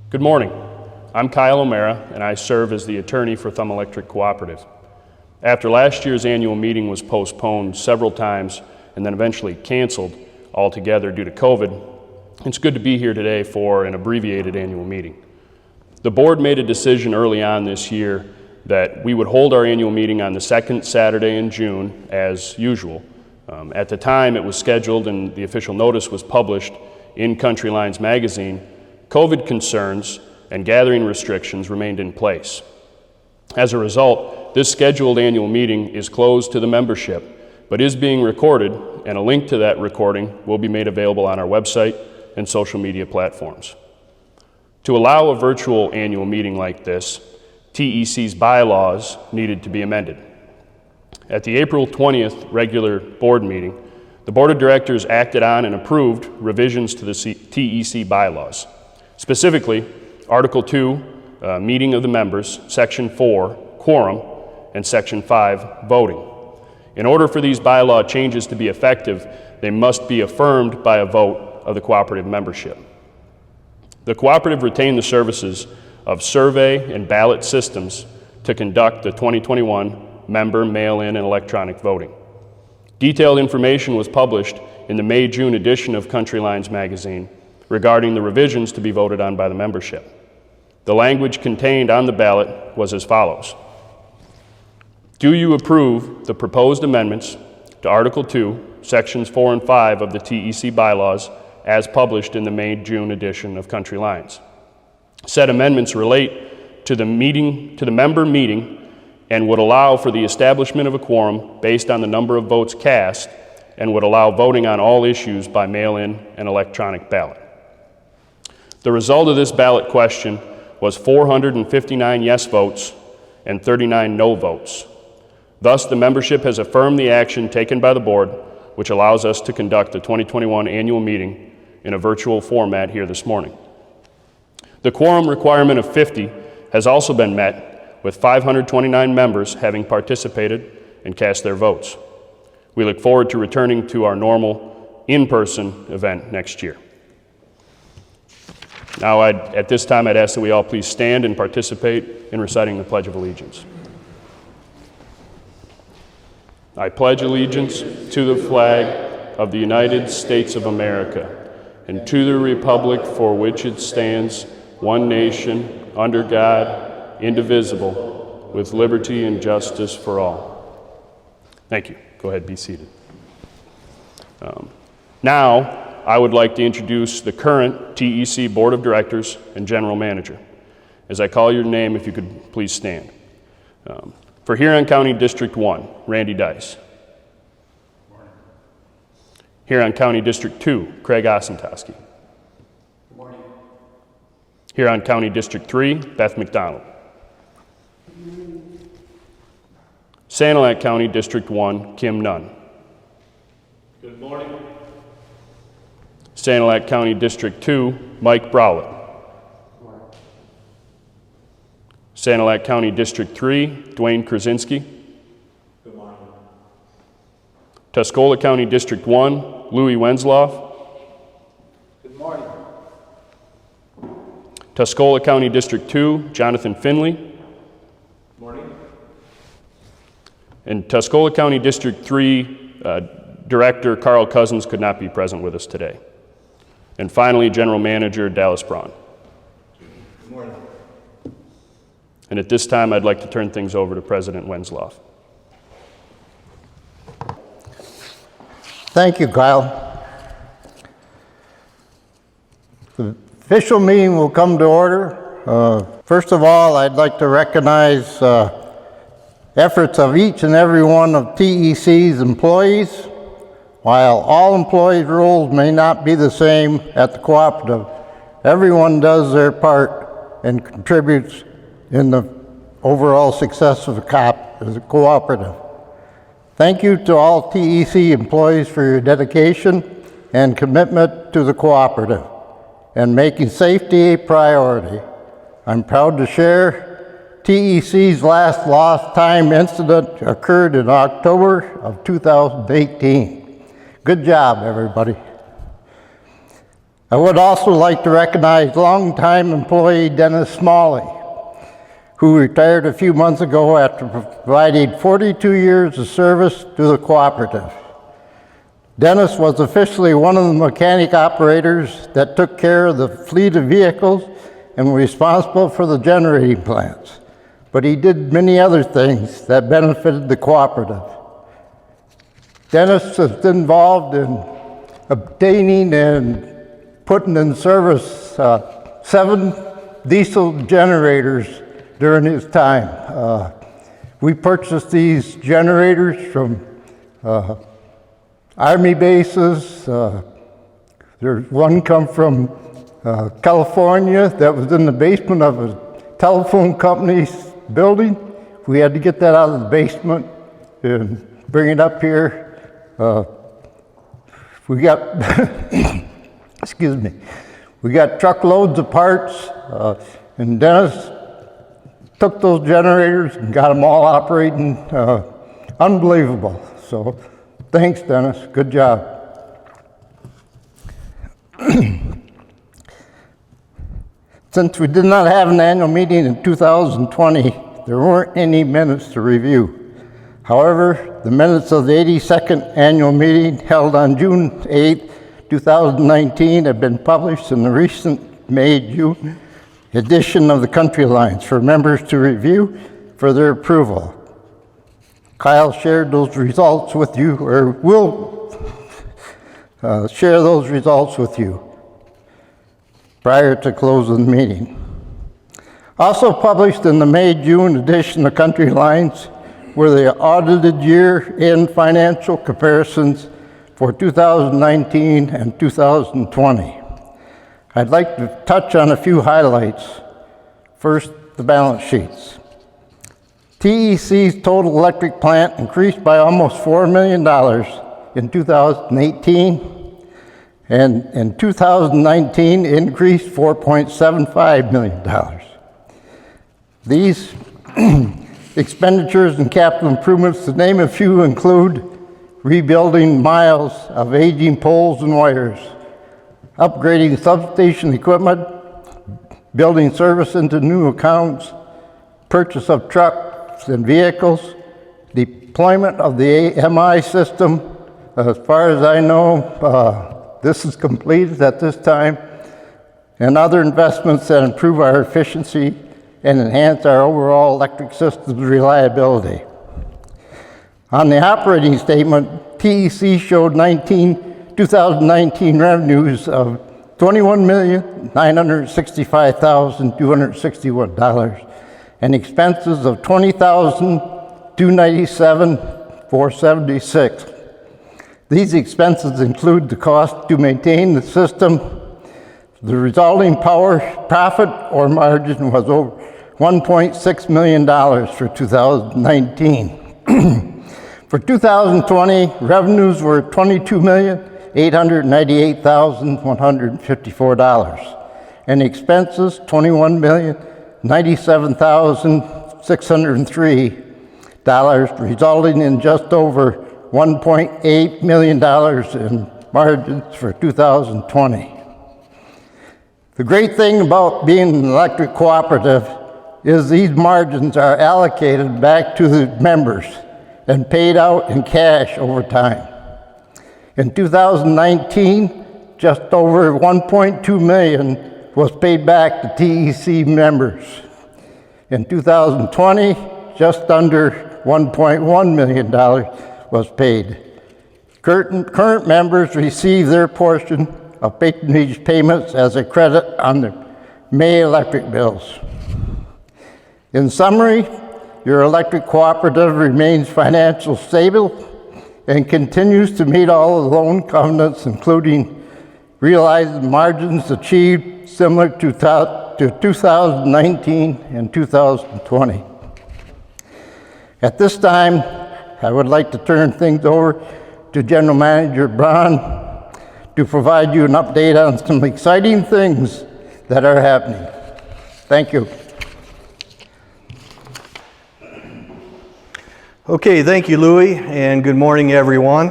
Good morning. I'm Kyle O'Mara, and I serve as the attorney for Thumb Electric Cooperative. After last year's annual meeting was postponed several times and then eventually canceled altogether due to COVID, it's good to be here today for an abbreviated annual meeting. The board made a decision early on this year that we would hold our annual meeting on the second Saturday in June as usual. At the time it was scheduled and the official notice was published in Country Lines magazine, COVID concerns and gathering restrictions remained in place. As a result, this scheduled annual meeting is closed to the membership, but is being recorded, and a link to that recording will be made available on our website and social media platforms. To allow a virtual annual meeting like this, TEC's bylaws needed to be amended. At the April 20th regular board meeting, the Board of Directors acted on and approved revisions to the TEC bylaws. Specifically, Article 2, Meeting of the Members, Section 4, Quorum, and Section 5, Voting. In order for these bylaw changes to be effective, they must be affirmed by a vote of the cooperative membership. The cooperative retained the services of survey and ballot systems to conduct the 2021 member mail-in and electronic voting. Detailed information was published in the May-June edition of Country Lines magazine regarding the revisions to be voted on by the membership. The language contained on the ballot was as follows. Do you approve the proposed amendments to Article 2, Sections 4 and 5 of the TEC bylaws as published in the May-June edition of Country Lines? Said amendments relate to the member meeting and would allow for the establishment of a quorum based on the number of votes cast and would allow voting on all issues by mail-in and electronic ballot. The result of this ballot question was 459 yes votes and 39 no votes. Thus, the membership has affirmed the action taken by the board, which allows us to conduct the 2021 annual meeting in a virtual format here this morning. The quorum requirement of 50 has also been met, with 529 members having participated and cast their votes. We look forward to returning to our normal in-person event next year. Now, at this time, I'd ask that we all please stand and participate in reciting the Pledge of Allegiance. I pledge allegiance to the flag of the United States of America and to the republic for which it stands, one nation, under God, indivisible, with liberty and justice for all. Thank you. Go ahead, be seated. Now, I would like to introduce the current TEC Board of Directors and General Manager. As I call your name, if you could please stand. For Huron County District 1, Randy Dice. Huron County District 2, Craig Osentoski. Good morning. Huron County District 3, Beth McDonald. Sanilac County District 1, Kim Nunn. Good morning. Sanilac County District 2, Mike Browlett. Good morning. Sanilac County District 3, Dwayne Krasinski. Good morning. Tuscola County District 1, Louis Wenzlaff. Good morning. Tuscola County District 2, Jonathan Finley. Good morning. And Tuscola County District 3, Director Carl Cousins could not be present with us today. And finally, General Manager Dallas Braun. Good morning. And at this time, I'd like to turn things over to President Wenzlaff. Thank you, Kyle. The official meeting will come to order. First of all, I'd like to recognize efforts of each and every one of TEC's employees. While all employees' roles may not be the same at the cooperative, everyone does their part and contributes in the overall success of the cooperative. Thank you to all TEC employees for your dedication and commitment to the cooperative and making safety a priority. I'm proud to share TEC's last lost time incident occurred in October of 2018. Good job, everybody. I would also like to recognize longtime employee Dennis Smalley, who retired a few months ago after providing 42 years of service to the cooperative. Dennis was officially one of the mechanic operators that took care of the fleet of vehicles and was responsible for the generating plants. But he did many other things that benefited the cooperative. Dennis was involved in obtaining and putting in service 7 diesel generators during his time. We purchased these generators from Army bases. There's one come from California that was in the basement of a telephone company's building. We had to get that out of the basement and bring it up here. We got, excuse me, we got truckloads of parts, and Dennis took those generators and got them all operating. Unbelievable. So thanks, Dennis. Good job. Since we did not have an annual meeting in 2020, there weren't any minutes to review. However, the minutes of the 82nd annual meeting held on June 8, 2019 have been published in the recent May-June edition of the Country Alliance for members to review for their approval. Kyle shared those results with you, or will share those results with you prior to closing the meeting. Also published in the May-June edition of Country Alliance were the audited year-end financial comparisons for 2019 and 2020. I'd like to touch on a few highlights. First, the balance sheets. TEC's total electric plant increased by almost $4 million in 2018, and in 2019 increased $4.75 million. These expenditures and capital improvements, to name a few, include rebuilding miles of aging poles and wires, upgrading substation equipment, building service into new accounts, purchase of trucks and vehicles, deployment of the AMI system. As far as I know, this is completed at this time, and other investments that improve our efficiency and enhance our overall electric system's reliability. On the operating statement, TEC showed 2019 revenues of $21,965,261 and expenses of $20,297,476. These expenses include the cost to maintain the system. The resulting power profit or margin was over $1.6 million for 2019. For 2020, revenues were $22,898,154, and expenses $21,097,603, resulting in just over $1.8 million in margins for 2020. The great thing about being an electric cooperative is these margins are allocated back to the members and paid out in cash over time. In 2019, just over $1.2 million was paid back to TEC members. In 2020, just under $1.1 million was paid. Current members receive their portion of patronage payments as a credit on the May electric bills. In summary, your electric cooperative remains financially stable and continues to meet all the loan covenants, including realized margins achieved similar to 2019 and 2020. At this time, I would like to turn things over to General Manager Braun to provide you an update on some exciting things that are happening. Thank you. Okay, thank you, Louis, and good morning, everyone.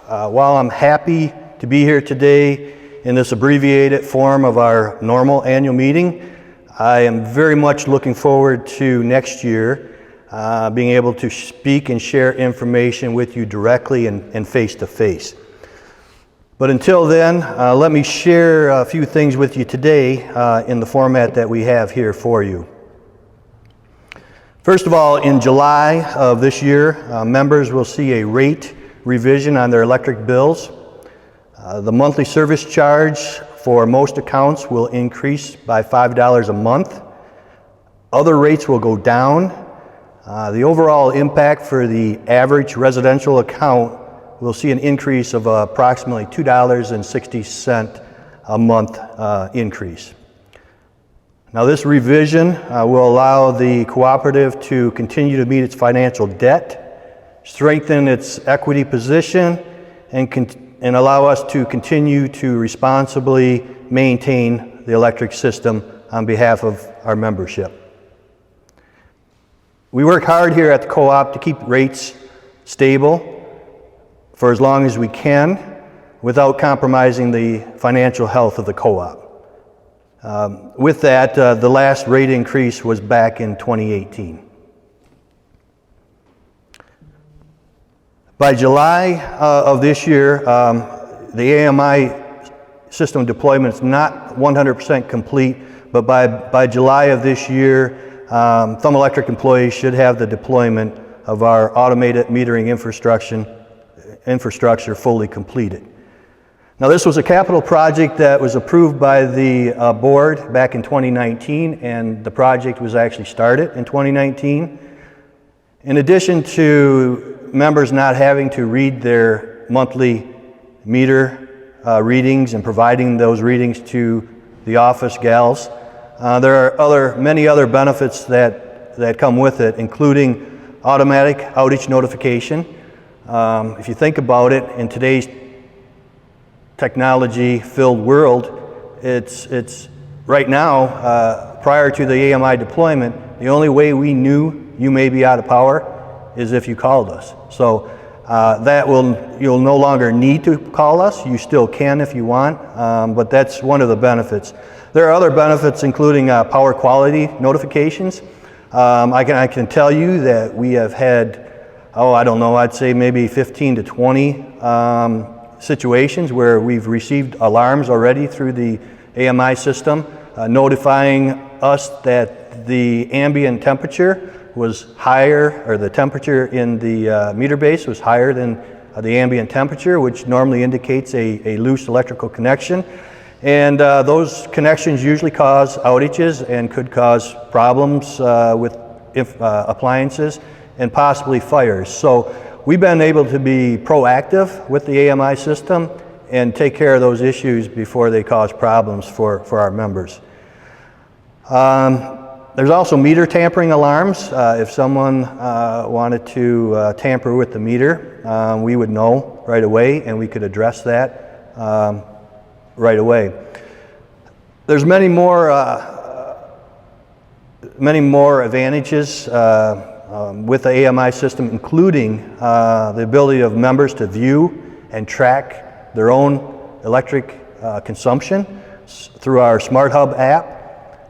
While I'm happy to be here today in this abbreviated form of our normal annual meeting. I am very much looking forward to next year being able to speak and share information with you directly and face to face. But until then, let me share a few things with you today in the format that we have here for you. First of all, in July of this year, members will see a rate revision on their electric bills. The monthly service charge for most accounts will increase by $5 a month. Other rates will go down. The overall impact for the average residential account will see an increase of approximately $2.60 a month increase. Now, this revision will allow the cooperative to continue to meet its financial debt, strengthen its equity position, and allow us to continue to responsibly maintain the electric system on behalf of our membership. We work hard here at the co-op to keep rates stable for as long as we can without compromising the financial health of the co-op. With that, the last rate increase was back in 2018. By July of this year, the AMI system deployment is not 100% complete, but by July of this year, Thumb Electric employees should have the deployment of our automated metering infrastructure fully completed. Now, this was a capital project that was approved by the board back in 2019, and the project was actually started in 2019. In addition to members not having to read their monthly meter readings and providing those readings to the office gals, there are many other benefits that come with it, including automatic outage notification. If you think about it, in today's technology-filled world, it's right now, prior to the AMI deployment, the only way we knew you may be out of power is if you called us. So you'll no longer need to call us. You still can if you want, but that's one of the benefits. There are other benefits, including power quality notifications. I can tell you that we have had, I don't know, I'd say maybe 15 to 20 situations where we've received alarms already through the AMI system notifying us that the ambient temperature was higher, or the temperature in the meter base was higher than the ambient temperature, which normally indicates a loose electrical connection. And those connections usually cause outages and could cause problems with appliances and possibly fires. So we've been able to be proactive with the AMI system and take care of those issues before they cause problems for our members. There's also meter tampering alarms. If someone wanted to tamper with the meter, we would know right away and we could address that right away. There's many more advantages with the AMI system, including the ability of members to view and track their own electric consumption through our Smart Hub app.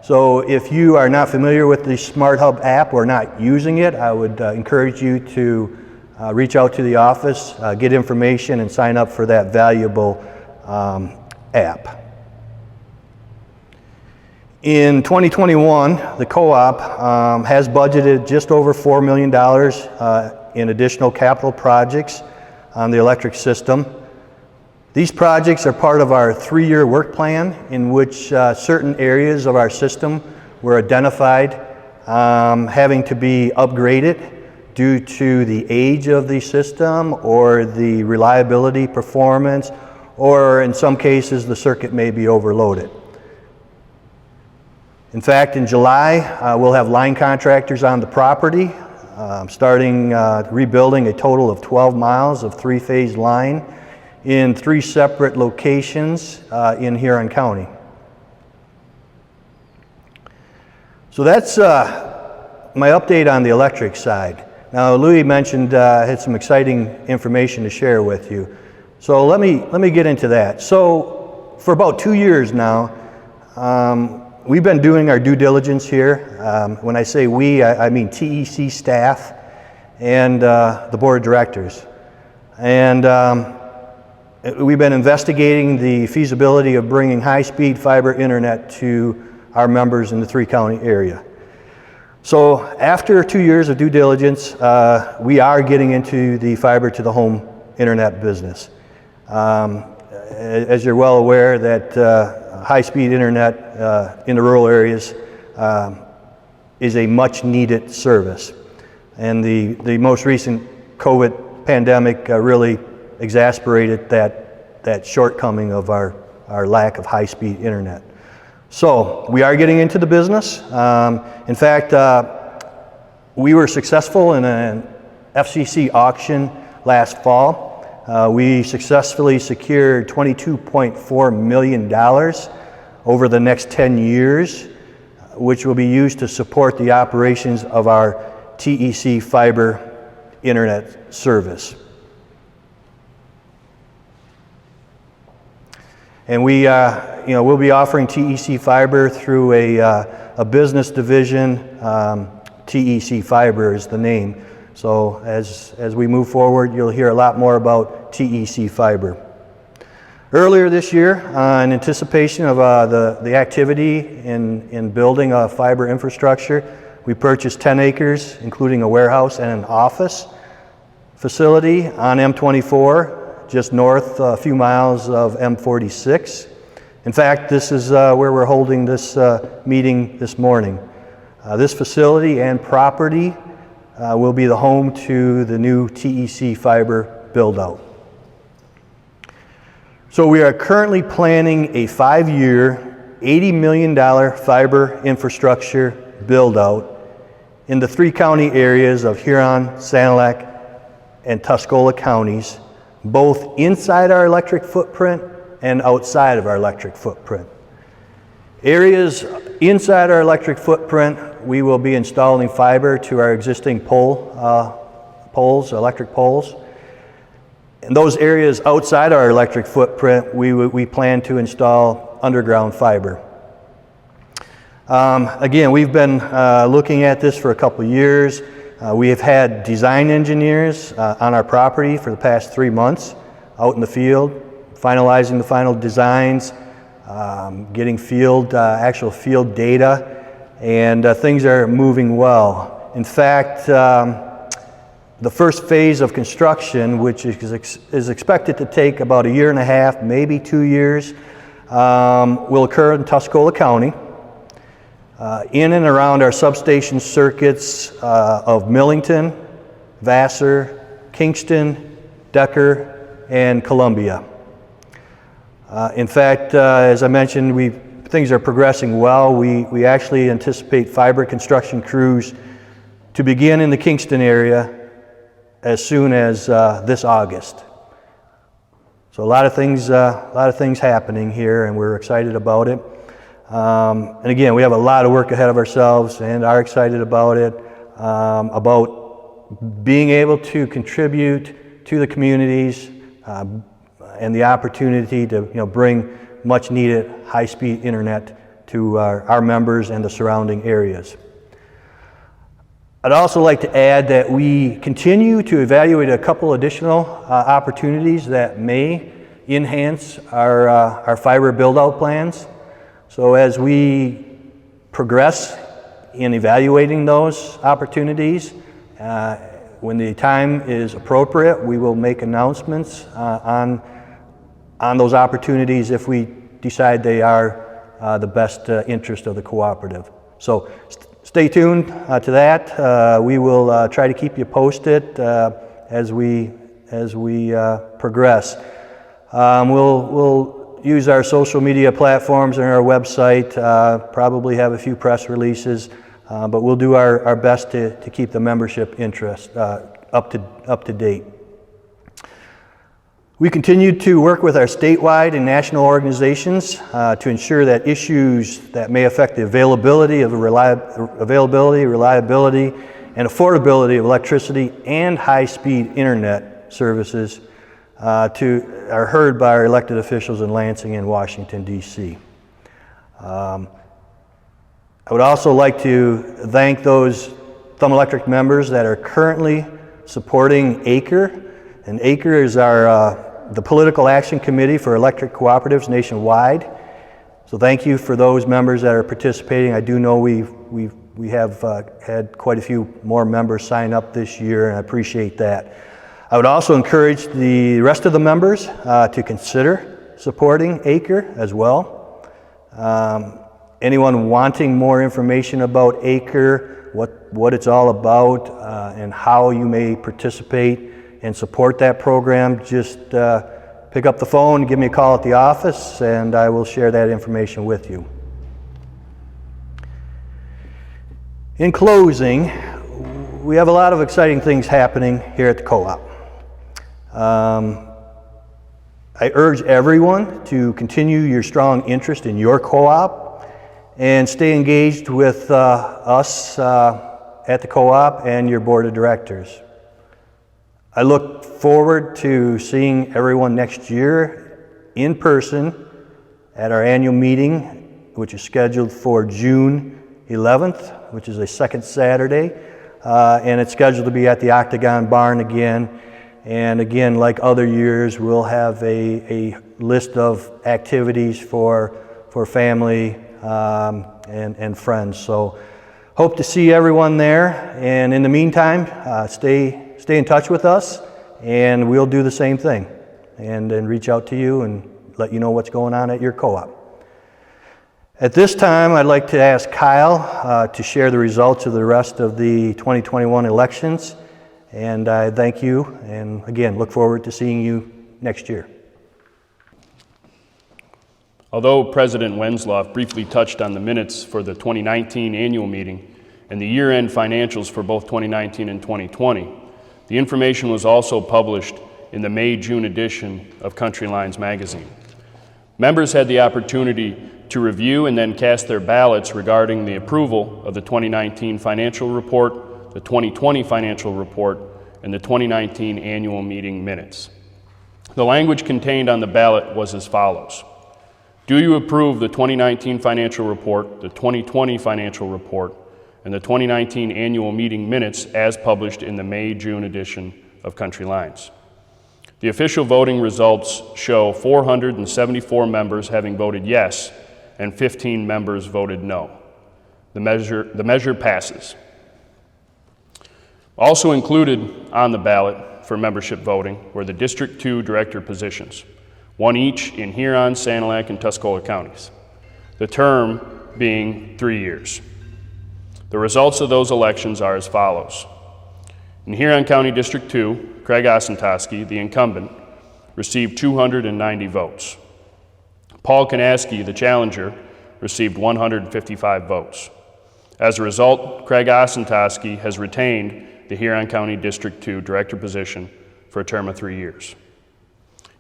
So if you are not familiar with the Smart Hub app or not using it, I would encourage you to reach out to the office, get information, and sign up for that valuable app. In 2021, the co-op has budgeted just over $4 million in additional capital projects on the electric system. These projects are part of our 3-year work plan in which certain areas of our system were identified having to be upgraded due to the age of the system or the reliability performance, or in some cases the circuit may be overloaded. In fact, in July, we'll have line contractors on the property, starting rebuilding a total of 12 miles of 3-phase line in 3 separate locations in Huron County. So that's my update on the electric side. Now, Louis mentioned had some exciting information to share with you. So let me get into that. So for about 2 years now, we've been doing our due diligence here. When I say we, I mean TEC staff and the board of directors. And we've been investigating the feasibility of bringing high-speed fiber internet to our members in the three-county area. So after 2 years of due diligence, we are getting into the fiber to the home internet business. As you're well aware, that high-speed internet in the rural areas is a much-needed service. And the most recent COVID pandemic really exacerbated that shortcoming of our lack of high-speed internet. So we are getting into the business. In fact, we were successful in an FCC auction last fall. We successfully secured $22.4 million over the next 10 years, which will be used to support the operations of our TEC fiber internet service. And we'll be offering TEC fiber through a business division. TEC Fiber is the name. So as we move forward, you'll hear a lot more about TEC Fiber. Earlier this year, in anticipation of the activity in building a fiber infrastructure, we purchased 10 acres, including a warehouse and an office facility on M24, just north a few miles of M46. In fact, this is where we're holding this meeting this morning. This facility and property will be the home to the new TEC fiber build-out. So we are currently planning a 5-year, $80 million fiber infrastructure build-out in the three-county areas of Huron, Sanilac, and Tuscola counties, both inside our electric footprint and outside of our electric footprint. Areas inside our electric footprint, we will be installing fiber to our existing electric poles. In those areas outside our electric footprint, we plan to install underground fiber. Again, we've been looking at this for a couple years. We have had design engineers on our property for the past 3 months out in the field, finalizing the final designs, getting actual field data, and things are moving well. In fact, the first phase of construction, which is expected to take about 1.5 years, maybe 2 years, will occur in Tuscola County, in and around our substation circuits of Millington, Vassar, Kingston, Decker, and Columbia. In fact, as I mentioned, things are progressing well. We actually anticipate fiber construction crews to begin in the Kingston area as soon as this August. So a lot of things happening here, and we're excited about it. And again, we have a lot of work ahead of ourselves, and are excited about it, about being able to contribute to the communities and the opportunity to bring much needed high-speed internet to our members and the surrounding areas. I'd also like to add that we continue to evaluate a couple additional opportunities that may enhance our fiber build-out plans. So as we progress in evaluating those opportunities, when the time is appropriate, we will make announcements on those opportunities if we decide they are the best interest of the cooperative. So stay tuned to that. We will try to keep you posted as we progress. We'll use our social media platforms and our website, probably have a few press releases, but we'll do our best to keep the membership interest up to date. We continue to work with our statewide and national organizations to ensure that issues that may affect the availability, reliability, and affordability of electricity and high-speed internet services are heard by our elected officials in Lansing and Washington, D.C. I would also like to thank those Thumb Electric members that are currently supporting ACRE. And ACRE is the Political Action Committee for Electric Cooperatives nationwide. So thank you for those members that are participating. I do know we have had quite a few more members sign up this year, and I appreciate that. I would also encourage the rest of the members to consider supporting ACRE as well. Anyone wanting more information about ACRE, what it's all about, and how you may participate and support that program, just pick up the phone, give me a call at the office, and I will share that information with you. In closing, we have a lot of exciting things happening here at the co-op. I urge everyone to continue your strong interest in your co-op and stay engaged with us at the co-op and your board of directors. I look forward to seeing everyone next year in person at our annual meeting, which is scheduled for June 11th, which is a second Saturday, and it's scheduled to be at the Octagon Barn again. And again, like other years, we'll have a list of activities for family and friends. So hope to see everyone there. And in the meantime, stay in touch with us, and we'll do the same thing and reach out to you and let you know what's going on at your co-op. At this time, I'd like to ask Kyle to share the results of the rest of the 2021 elections. And I thank you, and again, look forward to seeing you next year. Although President Wenzlaff briefly touched on the minutes for the 2019 annual meeting and the year-end financials for both 2019 and 2020, the information was also published in the May-June edition of Country Lines magazine. Members had the opportunity to review and then cast their ballots regarding the approval of the 2019 financial report, the 2020 financial report, and the 2019 annual meeting minutes. The language contained on the ballot was as follows. Do you approve the 2019 financial report, the 2020 financial report, and the 2019 annual meeting minutes as published in the May-June edition of Country Lines? The official voting results show 474 members having voted yes and 15 members voted no. The measure passes. Also included on the ballot for membership voting were the District 2 director positions, one each in Huron, Sanilac, and Tuscola counties, the term being 3 years. The results of those elections are as follows. In Huron County District 2, Craig Osentoski, the incumbent, received 290 votes. Paul Kanaski, the challenger, received 155 votes. As a result, Craig Osentoski has retained the Huron County District 2 director position for a term of 3 years.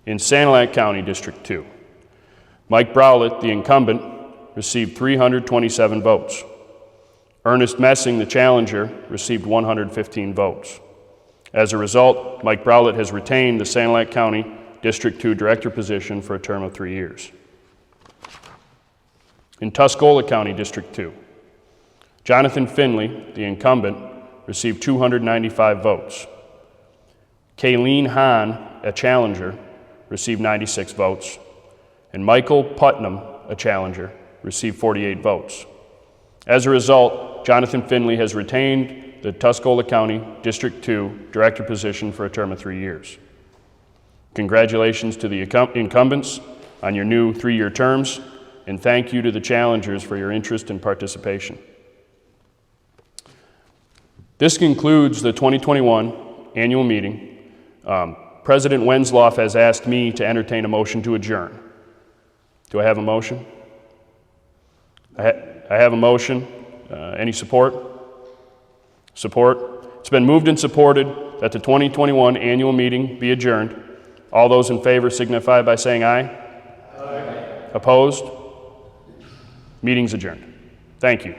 In Sanilac County District 2, Mike Browlett, the incumbent, received 327 votes. Ernest Messing, the challenger, received 115 votes. As a result, Mike Browlett has retained the Sanilac County District 2 director position for a term of 3 years. In Tuscola County District 2, Jonathan Finley, the incumbent, received 295 votes. Kayleen Hahn, a challenger, received 96 votes. And Michael Putnam, a challenger, received 48 votes. As a result, Jonathan Finley has retained the Tuscola County District 2 director position for a term of 3 years. Congratulations to the incumbents on your new 3-year terms, and thank you to the challengers for your interest and participation. This concludes the 2021 annual meeting. President Wenzlaff has asked me to entertain a motion to adjourn. Do I have a motion? I have a motion. Any support? Support. It's been moved and supported that the 2021 annual meeting be adjourned. All those in favor signify by saying aye. Aye. Opposed? Meeting's adjourned. Thank you.